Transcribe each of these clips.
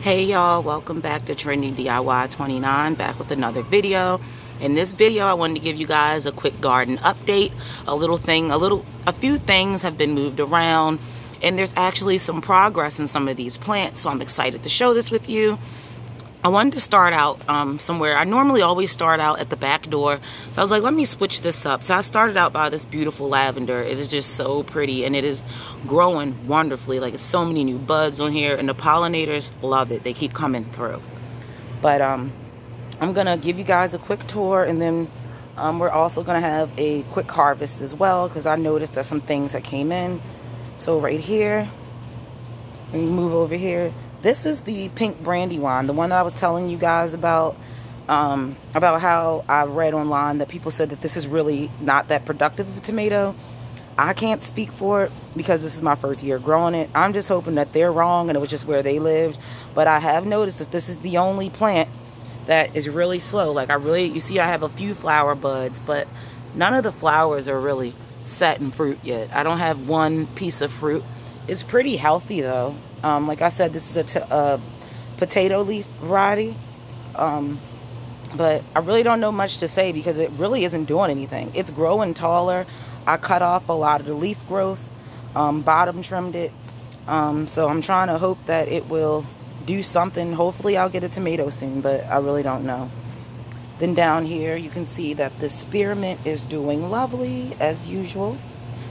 Hey y'all, welcome back to Trendy DIY 29, back with another video. In this video I wanted to give you guys a quick garden update. A few things have been moved around and there's actually some progress in some of these plants, so I'm excited to show this with you. I wanted to start out somewhere. I normally always start out at the back door, so I was like, let me switch this up. So I started out by this beautiful lavender. It is just so pretty and it is growing wonderfully. Like, it's so many new buds on here and the pollinators love it. They keep coming through. But I'm gonna give you guys a quick tour, and then we're also gonna have a quick harvest as well, because I noticed that some things that came in. So right here, and you move over here, this is the pink brandywine, the one that I was telling you guys about how I read online that people said that this is really not that productive of a tomato. I can't speak for it because this is my first year growing it. I'm just hoping that they're wrong and it was just where they lived. But I have noticed that this is the only plant that is really slow. Like, you see I have a few flower buds, but none of the flowers are really set in fruit yet. I don't have one piece of fruit. It's pretty healthy though. Like I said, this is a potato leaf variety. But I really don't know much to say because it really isn't doing anything. It's growing taller. I cut off a lot of the leaf growth, bottom trimmed it. So I'm trying to hope that it will do something. Hopefully I'll get a tomato soon, but I really don't know. Then down here you can see that the spearmint is doing lovely as usual.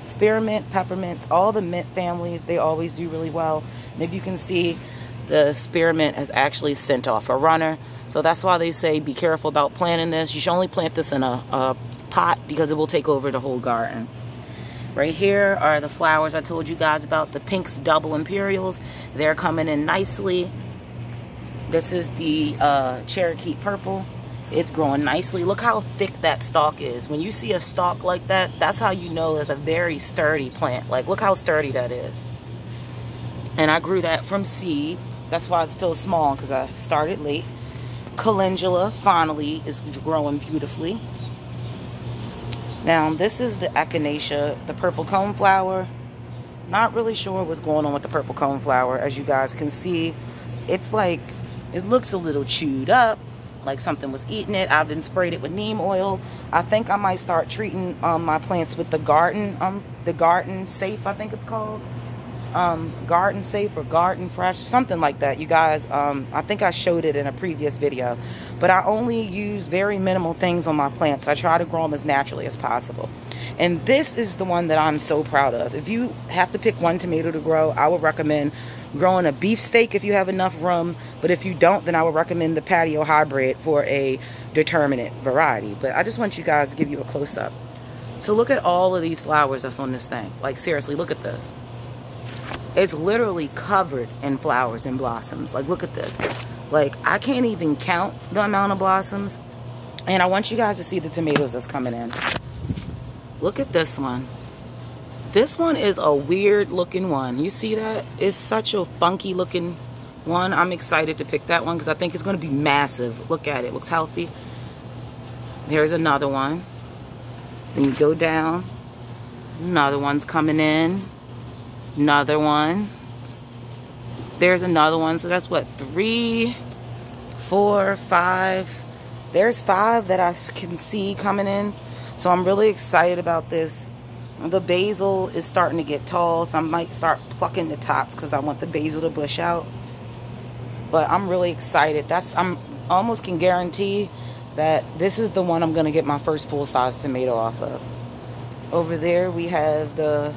Spearmint, peppermints, all the mint families, they always do really well. And if you can see, the spearmint has actually sent off a runner. So that's why they say be careful about planting this. You should only plant this in a pot because it will take over the whole garden. Right here are the flowers I told you guys about, the pinks double imperials. They're coming in nicely. This is the Cherokee purple. It's growing nicely. Look how thick that stalk is. When you see a stalk like that, that's how you know it's a very sturdy plant. Like, look how sturdy that is. And I grew that from seed. That's why it's still small, because I started late. Calendula finally is growing beautifully. Now, this is the echinacea, the purple coneflower. Not really sure what's going on with the purple coneflower. As you guys can see, it's like, it looks a little chewed up, like something was eating it. I've been sprayed it with neem oil. I think I might start treating my plants with the Garden Safe, I think it's called. Garden Safe or Garden Fresh, something like that, you guys. I think I showed it in a previous video, but I only use very minimal things on my plants. I try to grow them as naturally as possible. And this is the one that I'm so proud of. If you have to pick one tomato to grow, I would recommend growing a beefsteak if you have enough room, but if you don't, then I would recommend the patio hybrid for a determinate variety. But I just want you guys to give you a close-up. So look at all of these flowers that's on this thing. Like, seriously, look at this. It's literally covered in flowers and blossoms. Like, look at this. Like, I can't even count the amount of blossoms. And I want you guys to see the tomatoes that's coming in. Look at this one. This one is a weird looking one. You see that? It's such a funky looking one. I'm excited to pick that one because I think it's going to be massive. Look at it. It looks healthy. There's another one. Then you go down. Another one's coming in. Another one. There's another one. So that's what, 3, 4, 5. There's 5 that I can see coming in. So I'm really excited about this. The basil is starting to get tall, so I might start plucking the tops because I want the basil to bush out. But I'm really excited. I'm almost can guarantee that this is the one I'm going to get my first full-size tomato off of. Over there we have the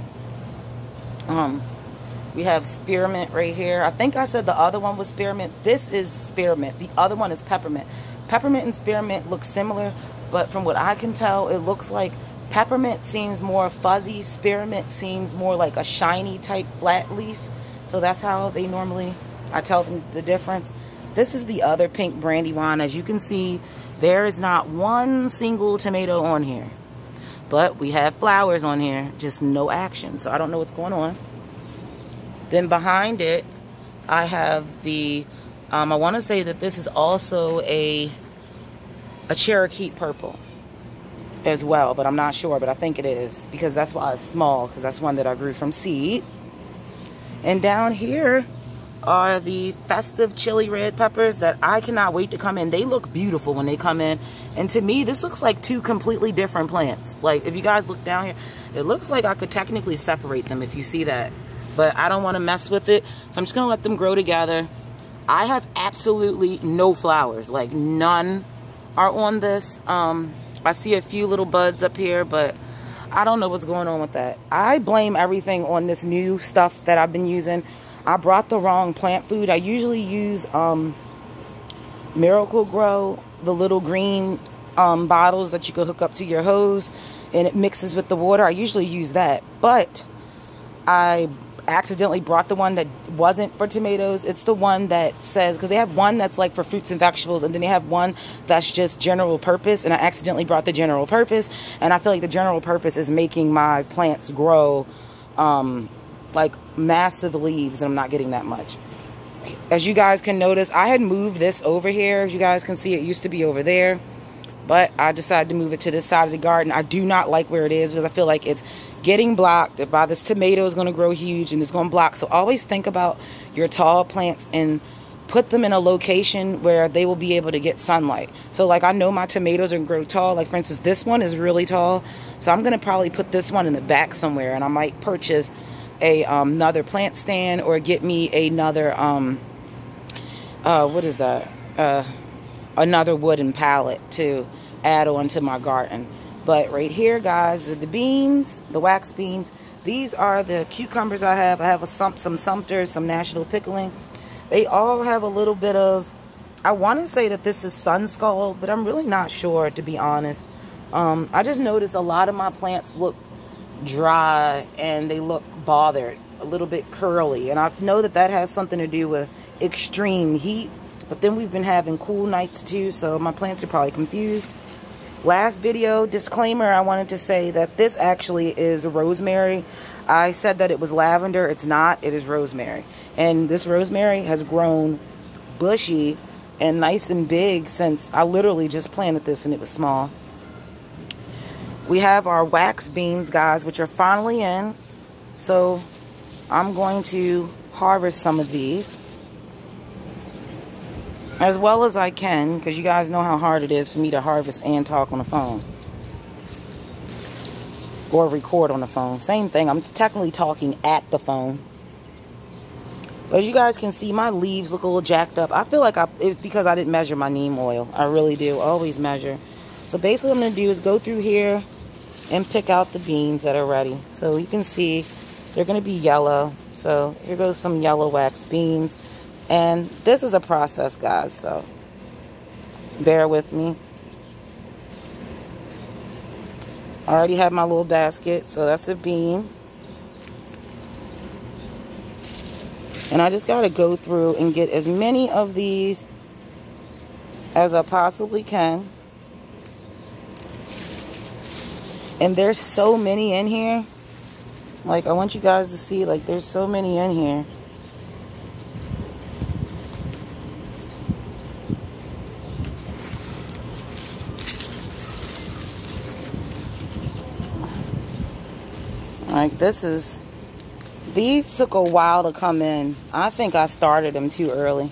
we have spearmint right here. I think I said the other one was spearmint. This is spearmint. The other one is peppermint. Peppermint and spearmint look similar, but from what I can tell, it looks like peppermint seems more fuzzy. Spearmint seems more like a shiny type flat leaf. So that's how they normally, I tell them the difference. This is the other pink brandywine. As you can see, there is not one single tomato on here. But we have flowers on here, just no action. So I don't know what's going on. Then behind it, I have the, I want to say that this is also a Cherokee purple as well, but I'm not sure, but I think it is because that's why it's small, because that's one that I grew from seed. And down here are the festive chili red peppers that I cannot wait to come in. They look beautiful when they come in. And to me, this looks like two completely different plants. Like, if you guys look down here, it looks like I could technically separate them if you see that. But I don't want to mess with it. So I'm just going to let them grow together. I have absolutely no flowers. Like, none are on this. I see a few little buds up here, but I don't know what's going on with that. I blame everything on this new stuff that I've been using. I brought the wrong plant food. I usually use Miracle-Gro, the little green bottles that you can hook up to your hose, and it mixes with the water. I usually use that, but I accidentally brought the one that wasn't for tomatoes. It's the one that says, because they have one that's like for fruits and vegetables, and then they have one that's just general purpose, and I accidentally brought the general purpose, and I feel like the general purpose is making my plants grow like massive leaves, and I'm not getting that much. As you guys can notice, I had moved this over here. As you guys can see, it used to be over there, but I decided to move it to this side of the garden. I do not like where it is because I feel like it's getting blocked. If by this tomato is going to grow huge and it's going to block. So always think about your tall plants and put them in a location where they will be able to get sunlight. So like, I know my tomatoes are going to grow tall. Like, for instance, this one is really tall. So I'm going to probably put this one in the back somewhere, and I might purchase a another plant stand or get me another what is that, another wooden pallet to add on to my garden. But right here, guys, are the beans, the wax beans. These are the cucumbers I have. I have some Sumters, some National Pickling. They all have a little bit of, I want to say that this is sun skull, but I'm really not sure, to be honest. I just noticed a lot of my plants look dry and they look bothered, a little bit curly, and I know that that has something to do with extreme heat, but then we've been having cool nights too, so my plants are probably confused. Last video disclaimer, I wanted to say that this actually is rosemary. I said that it was lavender. It's not. It is rosemary, and this rosemary has grown bushy and nice and big since I literally just planted this and it was small. We have our wax beans, guys, which are finally in. So I'm going to harvest some of these as well as I can, because you guys know how hard it is for me to harvest and talk on the phone. Or record on the phone. Same thing. I'm technically talking at the phone. But as you guys can see, my leaves look a little jacked up. I feel like it's because I didn't measure my neem oil. I really do. I always measure. So basically what I'm going to do is go through here and pick out the beans that are ready. So you can see they're going to be yellow. So here goes some yellow wax beans. And this is a process, guys, so bear with me. I already have my little basket, so that's a bean. And I just got to go through and get as many of these as I possibly can. And there's so many in here. Like, I want you guys to see, like, there's so many in here. Like, these took a while to come in. I think I started them too early.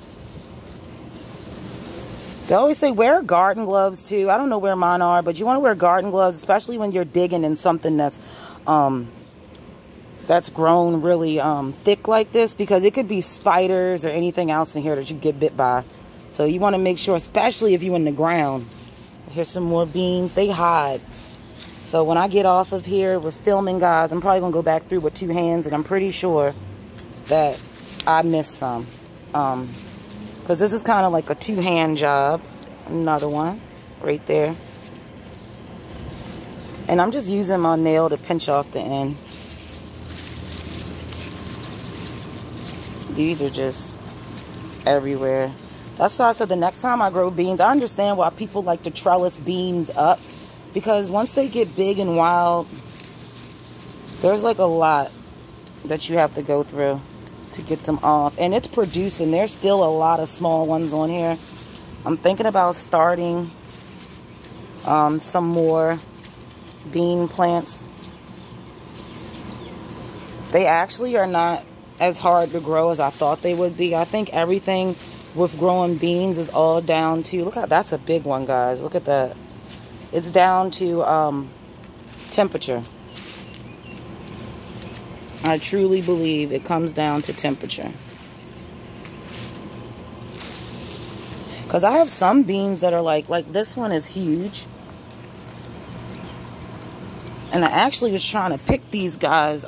They always say wear garden gloves too. I don't know where mine are, but you want to wear garden gloves, especially when you're digging in something that's grown really thick like this, because it could be spiders or anything else in here that you get bit by. So you want to make sure, especially if you're in the ground. Here's some more beans. They hide. So when I get off of here with filming, guys, I'm probably going to go back through with 2 hands, and I'm pretty sure that I missed some. Because this is kind of like a 2-hand job. Another one right there. And I'm just using my nail to pinch off the end. These are just everywhere. That's why I said the next time I grow beans, I understand why people like to trellis beans up. Because once they get big and wild, there's like a lot that you have to go through to get them off. And it's producing. There's still a lot of small ones on here. I'm thinking about starting some more bean plants. They actually are not as hard to grow as I thought they would be. I think everything with growing beans is all down to, look how, that's a big one, guys. Look at that. It's down to temperature. I truly believe it comes down to temperature. Because I have some beans that are like this one is huge. And I actually was trying to pick these guys.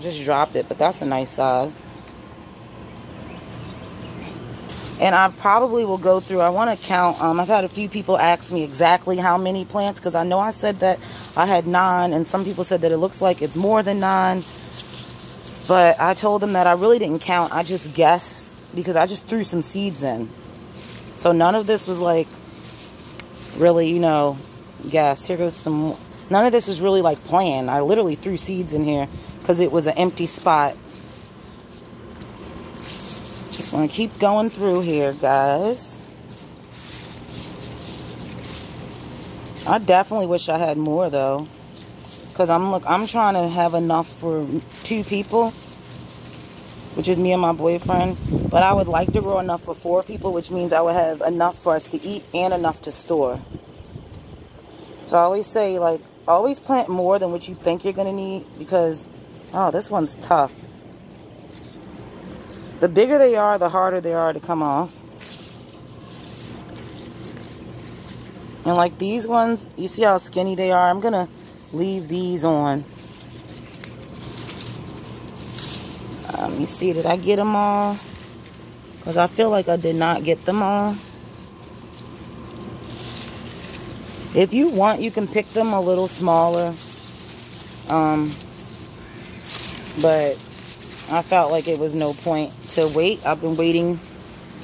Just dropped it, but that's a nice size. And I probably will go through, I want to count, I've had a few people ask me exactly how many plants, because I know I said that I had 9, and some people said that it looks like it's more than 9. But I told them that I really didn't count, I just guessed, because I just threw some seeds in. So none of this was like, really, you know, guess. Here goes some, none of this was really like planned. I literally threw seeds in here, because it was an empty spot. Just want to keep going through here, guys. I definitely wish I had more though, because I'm trying to have enough for 2 people, which is me and my boyfriend. But I would like to grow enough for 4 people, which means I would have enough for us to eat and enough to store. So I always say, like, always plant more than what you think you're gonna need, because oh, this one's tough. The bigger they are, the harder they are to come off. And like these ones, you see how skinny they are? I'm going to leave these on. Let me see, did I get them all? Because I feel like I did not get them all. If you want, you can pick them a little smaller. But I felt like it was no point to wait. I've been waiting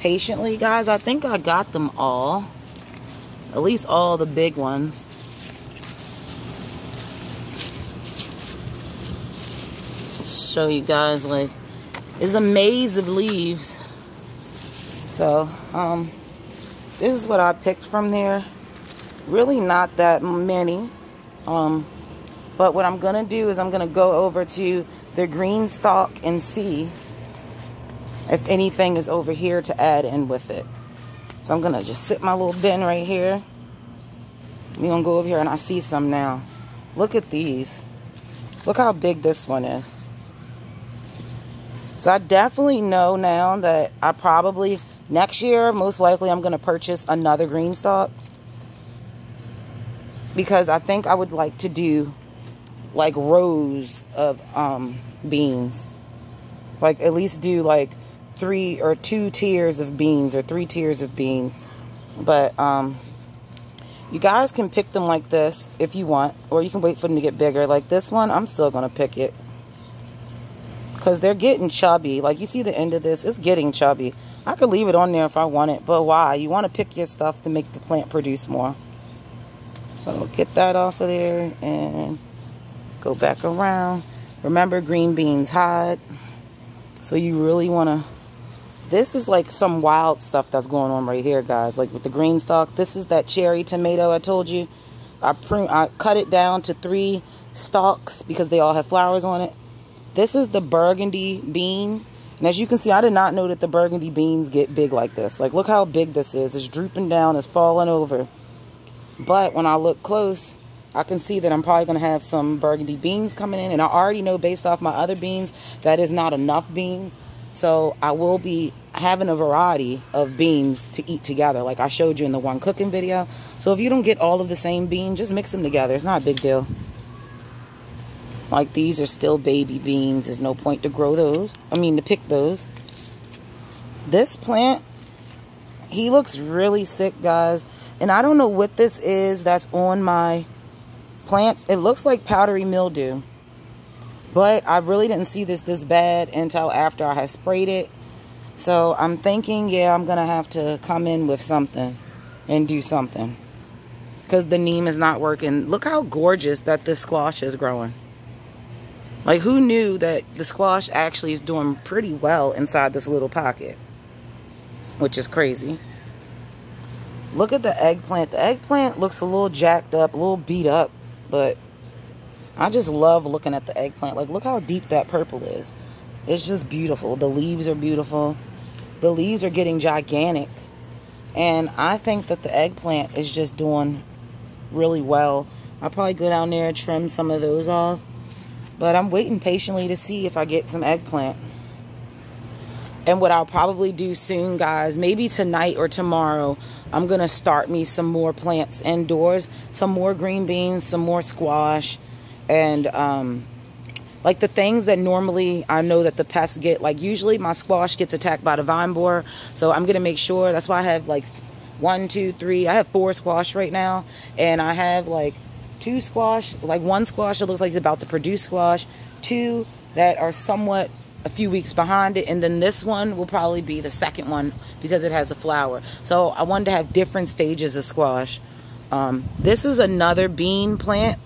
patiently, guys. I think I got them all. At least all the big ones. Let's show you guys, like, it's a maze of leaves. So, this is what I picked from there. Really not that many. But what I'm going to do is I'm going to go over to the green stalk and see if anything is over here to add in with it. So I'm going to just sit my little bin right here. We're going to go over here and I see some now. Look at these. Look how big this one is. So I definitely know now that I probably, next year, most likely I'm going to purchase another green stalk. Because I think I would like to do like rows of beans. Like at least do like 3 or 2 tiers of beans or 3 tiers of beans. But you guys can pick them like this if you want, or you can wait for them to get bigger. Like this one, I'm still gonna pick it because they're getting chubby. Like you see the end of this, it's getting chubby. I could leave it on there if I want it, but why? You want to pick your stuff to make the plant produce more. So get that off of there and go back around. Remember, green beans hide. So you really want to, this is like some wild stuff that's going on right here, guys. Like with the green stalk, this is that cherry tomato I told you. I cut it down to 3 stalks because they all have flowers on it. This is the burgundy bean. And as you can see, I did not know that the burgundy beans get big like this. Like, look how big this is. It's drooping down. It's falling over. But when I look close, I can see that I'm probably going to have some burgundy beans coming in. And I already know based off my other beans that is not enough beans. So I will be having a variety of beans to eat together, like I showed you in the one cooking video. So if you don't get all of the same bean, just mix them together. It's not a big deal. Like these are still baby beans. There's no point to grow those. To pick those. This plant, he looks really sick, guys. And I don't know what this is that's on my plants. It looks like powdery mildew. But I really didn't see this bad until after I had sprayed it. So I'm thinking, yeah, I'm going to have to come in with something and do something. Because the neem is not working. Look how gorgeous that this squash is growing. Like, who knew that the squash actually is doing pretty well inside this little pocket? Which is crazy. Look at the eggplant. The eggplant looks a little jacked up, a little beat up. But I just love looking at the eggplant. Like, look how deep that purple is. It's just beautiful. The leaves are beautiful. The leaves are getting gigantic. And I think that the eggplant is just doing really well. I'll probably go down there and trim some of those off. But I'm waiting patiently to see if I get some eggplant. And what I'll probably do soon, guys, maybe tonight or tomorrow, I'm going to start me some more plants indoors. Some more green beans, some more squash. And like the things that normally I know that the pests get. Like usually my squash gets attacked by the vine borer. So I'm going to make sure. That's why I have like 1, 2, 3. I have 4 squash right now. And I have like 2 squash. Like 1 squash that looks like it's about to produce squash. 2 that are somewhat a few weeks behind it, and then this one will probably be the second one because it has a flower. So I wanted to have different stages of squash. This is another bean plant.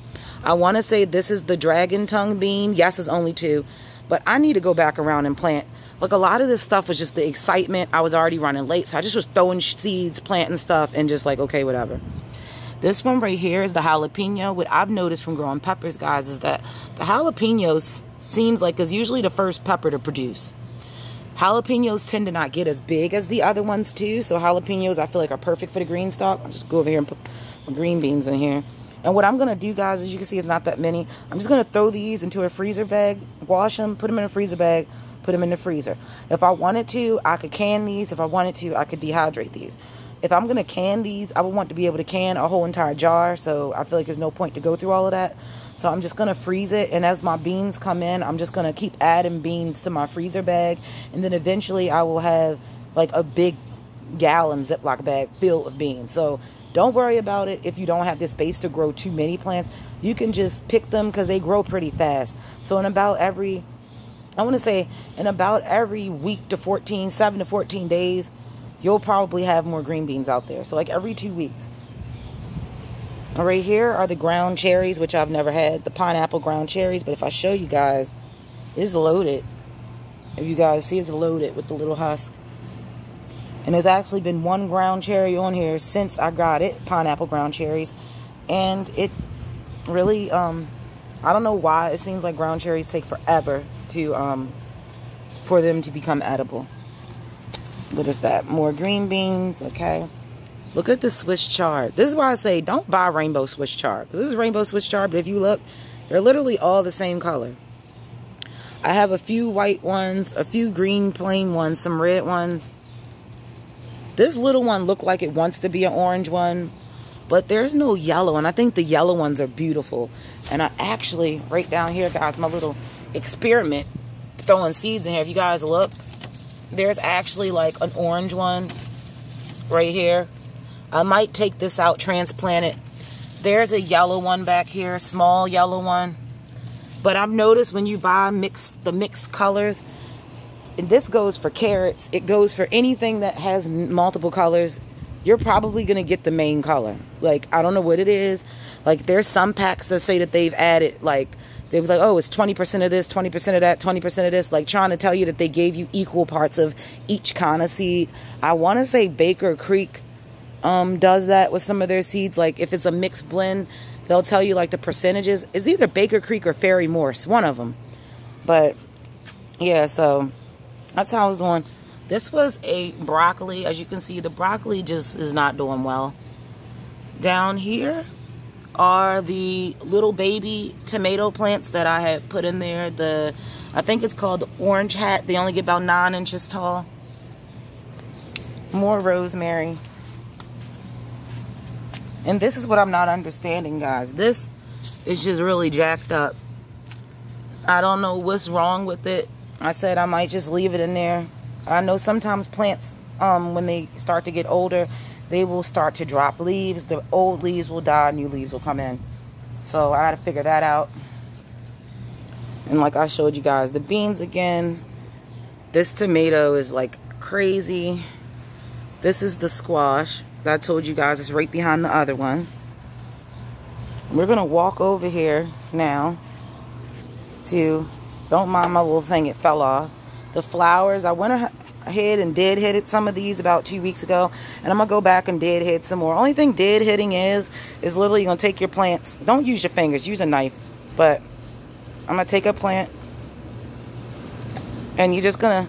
I want to say this is the dragon tongue bean. Yes, it's only 2, but I need to go back around and plant. Like a lot of this stuff was just the excitement. I was already running late, so I just was throwing seeds, planting stuff, and just like, okay, whatever. This one right here is the jalapeno. What I've noticed from growing peppers, guys, is that the jalapenos seems like is usually the first pepper to produce. Jalapenos tend to not get as big as the other ones too. So jalapenos I feel like are perfect for the green stalk. I'll just go over here and put my green beans in here. And what I'm going to do, guys, as you can see, is not that many. I'm just going to throw these into a freezer bag, wash them, put them in a freezer bag, put them in the freezer. If I wanted to, I could can these. If I wanted to, I could dehydrate these. If I'm going to can these, I would want to be able to can a whole entire jar. So I feel like there's no point to go through all of that. So I'm just going to freeze it. And as my beans come in, I'm just going to keep adding beans to my freezer bag. And then eventually I will have like a big gallon Ziploc bag filled with beans. So don't worry about it if you don't have the space to grow too many plants. You can just pick them because they grow pretty fast. So in about every, I want to say in about every week to 7 to 14 days, you'll probably have more green beans out there. So like every 2 weeks. Right here are the ground cherries, which I've never had. The pineapple ground cherries. But if I show you guys, it's loaded. If you guys see, it's loaded with the little husk. And there's actually been 1 ground cherry on here since I got it. Pineapple ground cherries. And it really, I don't know why. It seems like ground cherries take forever to, for them to become edible. What is that? More green beans. Okay. Look at the Swiss chard. This is why I say don't buy rainbow Swiss chard. This is rainbow Swiss chard, but if you look, they're literally all the same color. I have a few white ones, a few green plain ones, some red ones. This little one looked like it wants to be an orange one, but there's no yellow, and I think the yellow ones are beautiful. And I actually, right down here, guys, my little experiment, throwing seeds in here. If you guys look, there's actually like an orange one right here. I might take this out, transplant it. There's a yellow one back here, small yellow one. But I've noticed when you buy the mixed colors, and this goes for carrots, it goes for anything that has multiple colors, you're probably going to get the main color. Like, I don't know what it is. Like, there's some packs that say that they've added, like, they were like, oh, it's 20% of this, 20% of that, 20% of this. Like, trying to tell you that they gave you equal parts of each kind of seed. I want to say Baker Creek does that with some of their seeds. Like, if it's a mixed blend, they'll tell you, like, the percentages. It's either Baker Creek or Fairy Morse, one of them. But, yeah, so that's how I was doing. This was a broccoli. As you can see, the broccoli just is not doing well. Down here are the little baby tomato plants that I had put in there. I think it's called the orange hat. They only get about 9 inches tall. More rosemary. And this is what I'm not understanding, guys. This is just really jacked up. I don't know what's wrong with it. I said I might just leave it in there. I know sometimes plants, when they start to get older, they will start to drop leaves. The old leaves will die, new leaves will come in. So I had to figure that out. And like I showed you guys, the beans again. This tomato is like crazy. This is the squash that I told you guys is right behind the other one. We're going to walk over here now to, don't mind my little thing, it fell off. The flowers, I went ahead and deadheaded some of these about 2 weeks ago. And I'm going to go back and deadhead some more. Only thing deadheading is literally you're going to take your plants. Don't use your fingers, use a knife. But I'm going to take a plant. And you're just gonna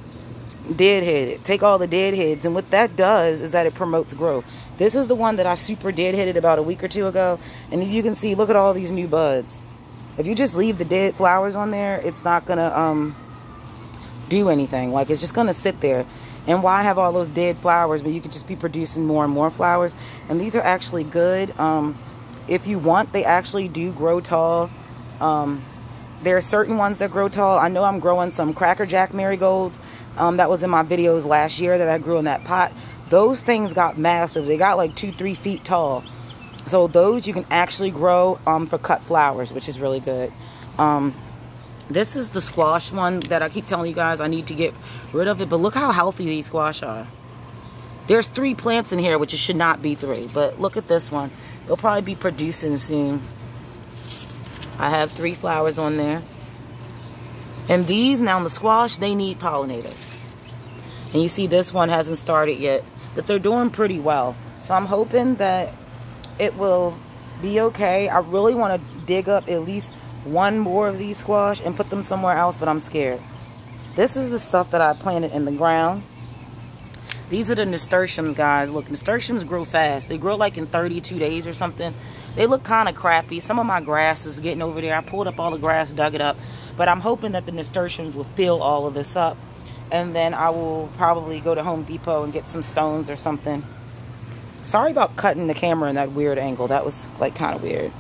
deadhead it. Take all the deadheads, and what that does is that it promotes growth. This is the one that I super deadheaded about a week or two ago, and if you can see, look at all these new buds. If you just leave the dead flowers on there, it's not gonna do anything. Like, it's just gonna sit there. And why have all those dead flowers, but you could just be producing more and more flowers? And these are actually good. If you want, they actually do grow tall. There are certain ones that grow tall. I know I'm growing some Cracker Jack marigolds. That was in my videos last year that I grew in that pot. Those things got massive. They got like 2-3 feet tall. So those you can actually grow for cut flowers, which is really good. This is the squash one that I keep telling you guys I need to get rid of it. But look how healthy these squash are. There's 3 plants in here, which it should not be 3. But look at this one. It'll probably be producing soon. I have 3 flowers on there. And these, now in the squash, they need pollinators. And you see this one hasn't started yet. But they're doing pretty well. So I'm hoping that it will be okay. I really want to dig up at least 1 more of these squash and put them somewhere else, but I'm scared. This is the stuff that I planted in the ground. These are the nasturtiums, guys. Look, nasturtiums grow fast. They grow like in 32 days or something. They look kind of crappy. Some of my grass is getting over there. I pulled up all the grass, dug it up. But I'm hoping that the nasturtiums will fill all of this up. And then I will probably go to Home Depot and get some stones or something. Sorry about cutting the camera in that weird angle. That was like kind of weird.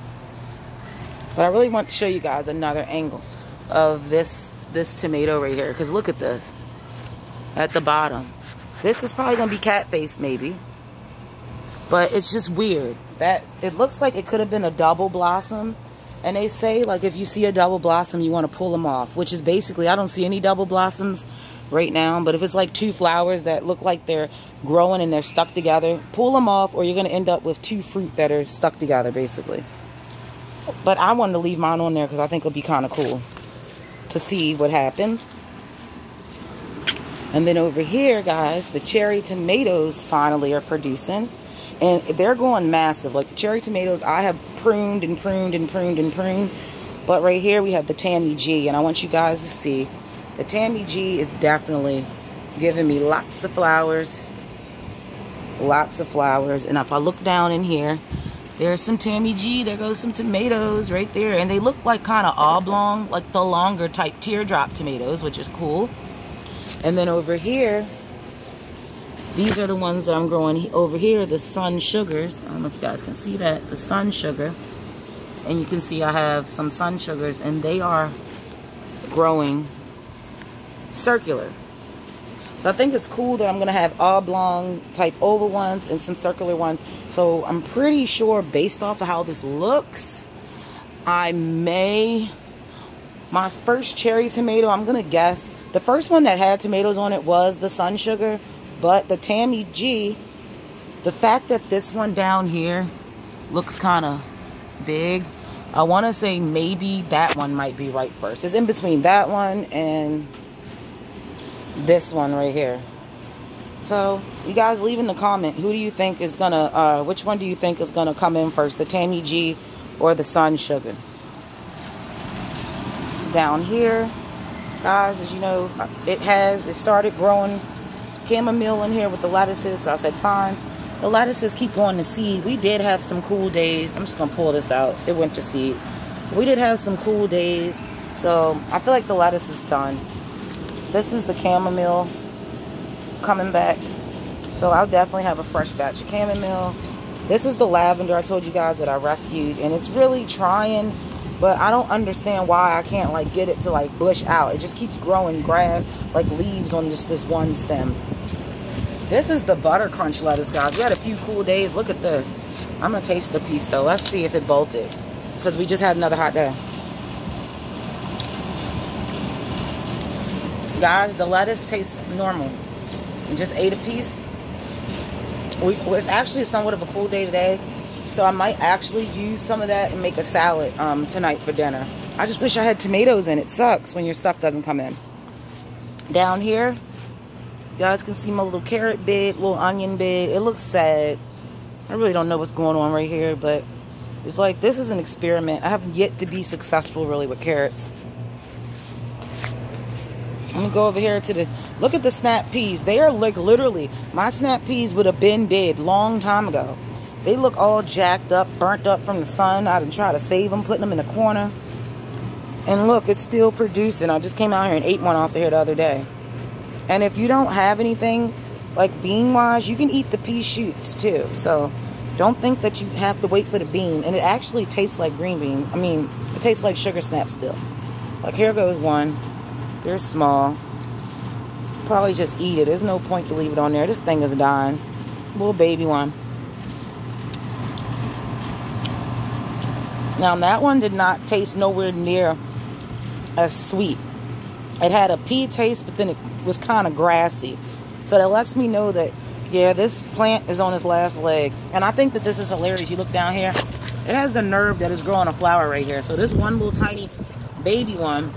But I really want to show you guys another angle of this tomato right here. Because look at this. At the bottom. This is probably going to be cat faced maybe. But it's just weird. That it looks like it could have been a double blossom. And they say, like, if you see a double blossom, you want to pull them off. Which is basically, I don't see any double blossoms right now. But if it's like 2 flowers that look like they're growing and they're stuck together, pull them off, or you're going to end up with 2 fruit that are stuck together, basically. But I wanted to leave mine on there because I think it'll be kind of cool to see what happens. And then over here, guys, the cherry tomatoes finally are producing. And they're going massive. Like the cherry tomatoes, I have pruned and pruned and pruned and pruned. But right here, we have the Tammy G. And I want you guys to see, the Tammy G is definitely giving me lots of flowers. Lots of flowers. And if I look down in here, there's some Tammy G. There goes some tomatoes right there. And they look like kind of oblong, like the longer type teardrop tomatoes, which is cool. And then over here, these are the ones that I'm growing over here, the Sun Sugars. I don't know if you guys can see that, the Sun Sugar. And you can see I have some Sun Sugars, and they are growing circular. So I think it's cool that I'm going to have oblong type oval ones and some circular ones. So I'm pretty sure based off of how this looks, my first cherry tomato, I'm going to guess, the first one that had tomatoes on it was the Sun Sugar. But the Tammy G, the fact that this one down here looks kind of big, I want to say maybe that one might be right first. It's in between that one and this one right here. So you guys leave in the comment, who do you think is gonna which one do you think is gonna come in first, the Tammy G or the Sun Sugar? Down here, guys, as you know, it started growing chamomile in here with the lettuces. So I said fine, the lettuces keep going to seed. We did have some cool days. I'm just gonna pull this out. It went to seed. We did have some cool days, so I feel like the lettuce is done. This is the chamomile coming back. So I'll definitely have a fresh batch of chamomile. This is the lavender I told you guys that I rescued. And it's really trying, but I don't understand why I can't like get it to like bush out. It just keeps growing grass, like leaves on just this one stem. This is the butter crunch lettuce, guys. We had a few cool days. Look at this. I'm going to taste a piece though. Let's see if it bolted. Because we just had another hot day. Guys, the lettuce tastes normal. I just ate a piece. It's actually somewhat of a cool day today, so I might actually use some of that and make a salad tonight for dinner. I just wish I had tomatoes in. It sucks when your stuff doesn't come in. Down here, you guys can see my little carrot bed, little onion bed. It looks sad. I really don't know what's going on right here, but it's like this is an experiment. I have yet to be successful really with carrots. Let me go over here to the, look at the snap peas. They are like literally, my snap peas would have been dead long time ago. They look all jacked up, burnt up from the sun. I didn't try to save them, putting them in the corner. And look, it's still producing. I just came out here and ate one off of here the other day. And if you don't have anything, like bean-wise, you can eat the pea shoots too. So don't think that you have to wait for the bean. And it actually tastes like green bean. I mean, it tastes like sugar snap still. Like here goes one. They're small. Probably just eat it. There's no point to leave it on there. This thing is dying. Little baby one. Now that one did not taste nowhere near as sweet. It had a pea taste, but then it was kind of grassy. So that lets me know that, yeah, this plant is on its last leg. And I think that this is hilarious. You look down here, it has the nerve that is growing a flower right here. So this one little tiny baby one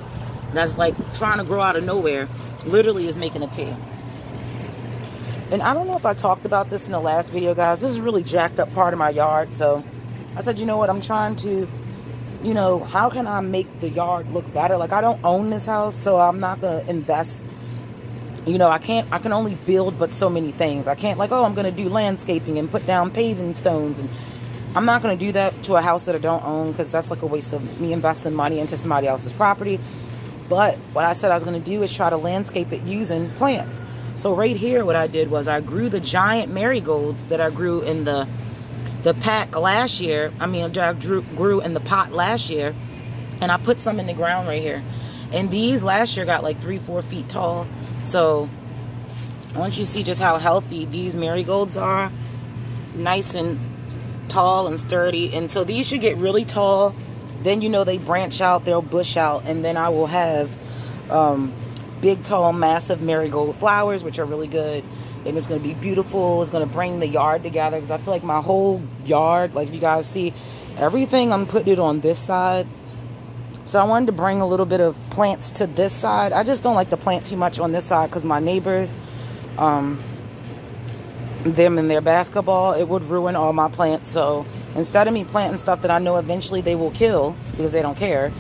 that's like trying to grow out of nowhere literally is making a pea. And I don't know if I talked about this in the last video, guys. This is a really jacked up part of my yard. So I said, you know what, I'm trying to, you know, how can I make the yard look better? Like, I don't own this house, so I'm not going to invest. You know, I can only build but so many things. I can't like, oh, I'm going to do landscaping and put down paving stones. And I'm not going to do that to a house that I don't own, because that's like a waste of me investing money into somebody else's property. But what I said I was going to do is try to landscape it using plants. So right here, what I did was I grew the giant marigolds that I grew in the pack last year. I mean, I grew in the pot last year, and I put some in the ground right here. And these last year got like 3-4 feet tall. So once you see just how healthy these marigolds are, nice and tall and sturdy. And so these should get really tall. Then, you know, they branch out, they'll bush out, and then I will have big, tall, massive marigold flowers, which are really good. And it's going to be beautiful. It's going to bring the yard together, because I feel like my whole yard, like you guys see, everything I'm putting it on this side. So I wanted to bring a little bit of plants to this side. I just don't like to plant too much on this side, because my neighbors, them and their basketball, it would ruin all my plants. So instead of me planting stuff that I know eventually they will kill because they don't care,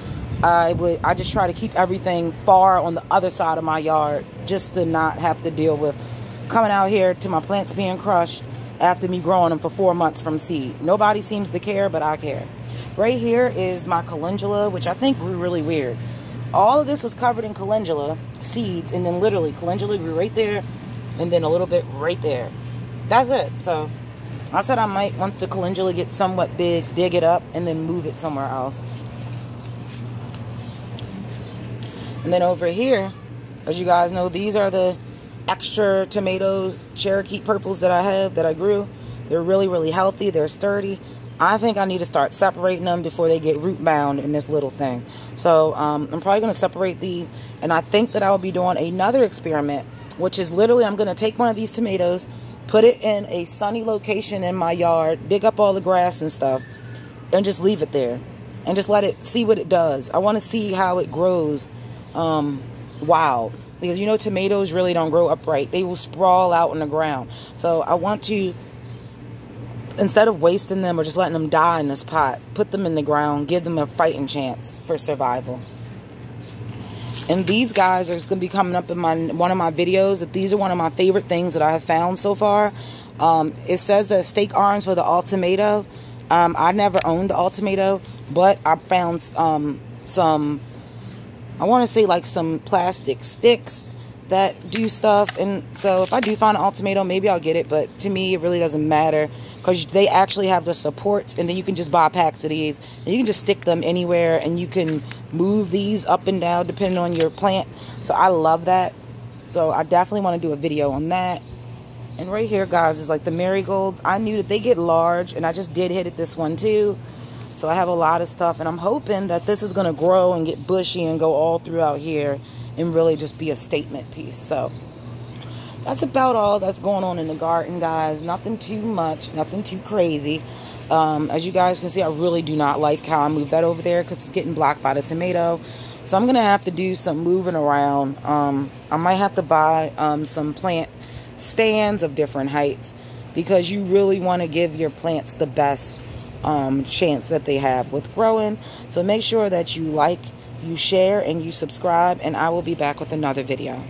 I just try to keep everything far on the other side of my yard, just to not have to deal with coming out here to my plants being crushed after me growing them for 4 months from seed. Nobody seems to care, but I care. Right here is my calendula, which I think grew really weird. All of this was covered in calendula seeds, and then literally calendula grew right there, and then a little bit right there. That's it. So I said I might, once the calendula gets somewhat big, dig it up and then move it somewhere else. And then over here, as you guys know, these are the extra tomatoes, Cherokee purples that I have, that I grew. They're really, really healthy. They're sturdy. I think I need to start separating them before they get root bound in this little thing. So I'm probably going to separate these. And I think that I will be doing another experiment, which is literally I'm going to take one of these tomatoes, put it in a sunny location in my yard, dig up all the grass and stuff, and just leave it there. And just let it see what it does. I want to see how it grows wild. Because, you know, tomatoes really don't grow upright. They will sprawl out on the ground. So I want to, instead of wasting them or just letting them die in this pot, put them in the ground, give them a fighting chance for survival. And these guys are going to be coming up in one of my videos. That these are one of my favorite things that I have found so far. It says that steak arms for the Ultimato. I never owned the Ultimato, but I found some, I want to say like some plastic sticks that do stuff. And so if I do find an Ultimato, maybe I'll get it. But to me, it really doesn't matter, because they actually have the supports, and then you can just buy packs of these, and you can just stick them anywhere, and you can move these up and down depending on your plant. So I love that. So I definitely want to do a video on that. And right here, guys, is like the marigolds. I knew that they get large, and I just did hit it this one too. So I have a lot of stuff, and I'm hoping that this is going to grow and get bushy and go all throughout here and really just be a statement piece. So that's about all that's going on in the garden, guys. Nothing too much, nothing too crazy. As you guys can see, I really do not like how I moved that over there, because it's getting blocked by the tomato. So I'm going to have to do some moving around. I might have to buy some plant stands of different heights, because you really want to give your plants the best chance that they have with growing. So make sure that you like you share, and you subscribe, and I will be back with another video.